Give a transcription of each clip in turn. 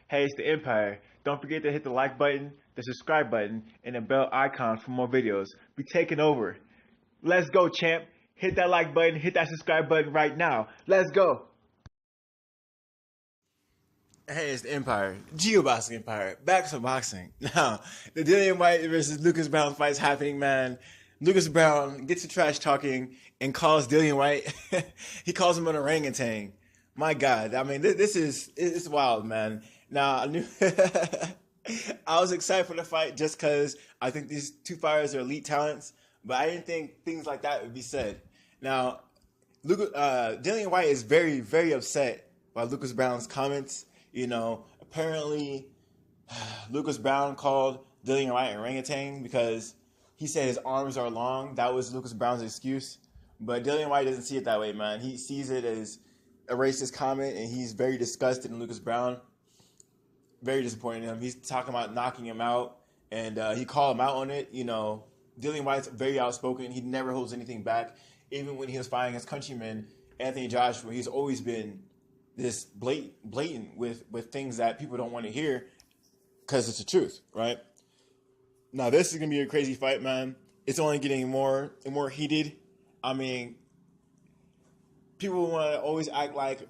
Hey, it's the Empire. Don't forget to hit the like button, the subscribe button, and the bell icon for more videos. We taking over. Let's go, champ. Hit that like button, hit that subscribe button right now. Let's go. Hey, it's the Empire, Geoboxing Empire, back to boxing. Now, the Dillian Whyte versus Lucas Browne fight's happening, man. Lucas Browne gets to trash talking and calls Dillian Whyte. He calls him an orangutan. My God, I mean, this is it's wild, man. Now, I knew I was excited for the fight just because I think these two fighters are elite talents, but I didn't think things like that would be said. Now, Dillian Whyte is very, very upset by Lucas Browne's comments. Apparently, Lucas Browne called Dillian Whyte an orangutan because he said his arms are long. That was Lucas Browne's excuse. But Dillian Whyte doesn't see it that way, man. He sees it as a racist comment, and he's very disgusted in Lucas Browne. Very disappointed in him. He's talking about knocking him out, and he called him out on it. Dillian Whyte's very outspoken. He never holds anything back. Even when he was fighting his countryman, Anthony Joshua, he's always been this blatant with things that people don't want to hear because it's the truth, right? Now, this is going to be a crazy fight, man. It's only getting more and more heated. I mean, people want to always act like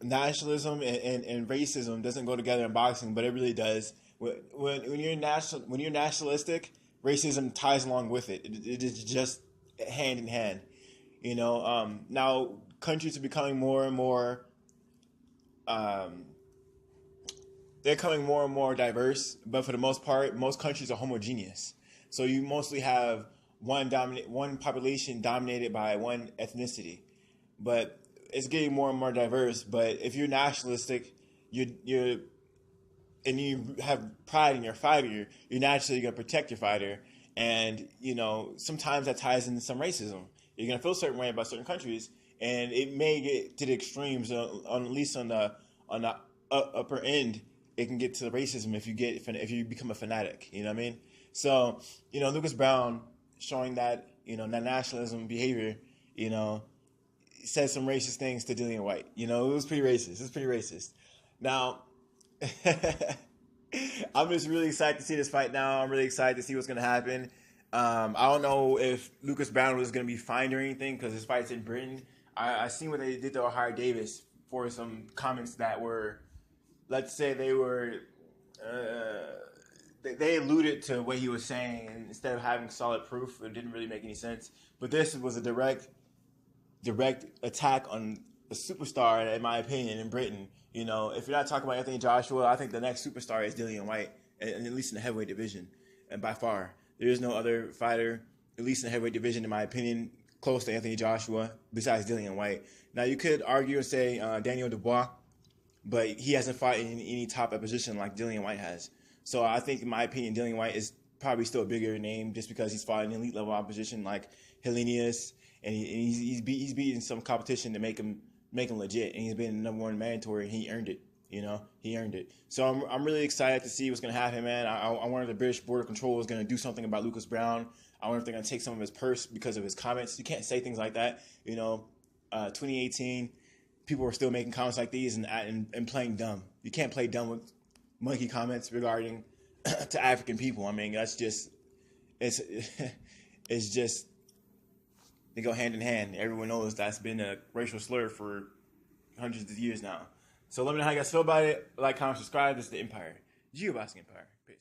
nationalism and racism doesn't go together in boxing, but it really does. When you're nationalistic, racism ties along with it. It is just hand in hand. Now countries are becoming more and more. They're becoming more and more diverse, but for the most part, most countries are homogeneous. So you mostly have one population dominated by one ethnicity, but it's getting more and more diverse. But if you're nationalistic, you have pride in your fighter, you're naturally going to protect your fighter, and sometimes that ties into some racism. You're going to feel a certain way about certain countries, and it may get to the extremes. At least on the upper end, it can get to the racism if you become a fanatic. You know what I mean? So Lucas Browne showing that that nationalism behavior, said some racist things to Dillian Whyte. It was pretty racist. It's pretty racist. Now, I'm just really excited to see this fight now. I'm really excited to see what's going to happen. I don't know if Lucas Browne was going to be fined or anything because his fight's in Britain. I seen what they did to Ohio Davis for some comments that were, let's say they were, they alluded to what he was saying, and instead of having solid proof, it didn't really make any sense. But this was a direct attack on a superstar, in my opinion, in Britain. If you're not talking about Anthony Joshua, I think the next superstar is Dillian Whyte, and at least in the heavyweight division, and by far. There is no other fighter, at least in the heavyweight division, in my opinion, close to Anthony Joshua, besides Dillian Whyte. Now, you could argue and say Daniel Dubois, but he hasn't fought in any top position like Dillian Whyte has. So I think, in my opinion, Dillian Whyte is probably still a bigger name just because he's fought in elite level opposition like Helenius, and he's beaten some competition to make him legit, and he's been the #1 mandatory, and he earned it. He earned it. So I'm really excited to see what's going to happen, man. I wonder if the British Border Control is going to do something about Lucas Browne. I wonder if they're going to take some of his purse because of his comments. You can't say things like that. 2018, people were still making comments like these and playing dumb. You can't play dumb with monkey comments regarding to African people. I mean, that's just it's just they go hand in hand. Everyone knows that's been a racial slur for hundreds of years now. So let me know how you guys feel about it. Like, comment, subscribe. This is the Empire. Geoboxing Empire. Peace.